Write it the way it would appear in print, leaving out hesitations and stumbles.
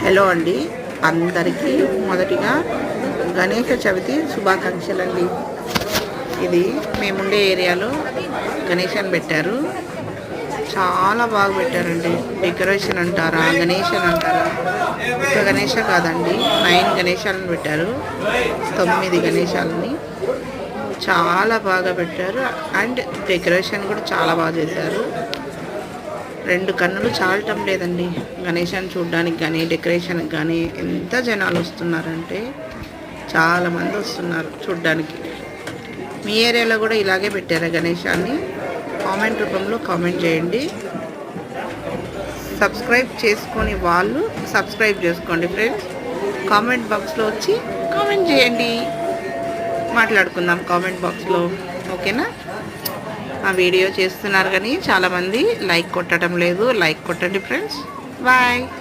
Hello అండి, అందరికీ మొదటిగా గణేష చవితి శుభాకాంక్షలు అండి. ఇది మేముండే ఏరియాలో గణేషని పెట్టారు. చాలా బాగా పెట్టారండి. డెకరేషన్ అంటారా, గణేషన్ అంటారా, ఒక గణేష కాదండి, 9 గణేశాలను పెట్టారు. 9 గణేశాలని చాలా బాగా పెట్టారు. అండ్ డెకరేషన్ కూడా చాలా బాగా చేశారు. 2 కన్నులు చాలటం లేదండి గణేశాన్ని చూడడానికి కానీ డెకరేషన్కి కానీ. ఎంత జనాలు వస్తున్నారంటే చాలామంది వస్తున్నారు చూడ్డానికి. మీ ఏరియాలో కూడా ఇలాగే పెట్టారా గణేశాన్ని? కామెంట్ రూపంలో కామెంట్ చేయండి. సబ్స్క్రైబ్ చేసుకొని వాళ్ళు సబ్స్క్రైబ్ చేసుకోండి ఫ్రెండ్స్. కామెంట్ బాక్స్లో వచ్చి కామెంట్ చేయండి, మాట్లాడుకుందాం కామెంట్ బాక్స్లో, ఓకేనా? ఆ వీడియో చేస్తున్నారు కానీ చాలామంది లైక్ కొట్టడం లేదు. లైక్ కొట్టండి ఫ్రెండ్స్. బాయ్.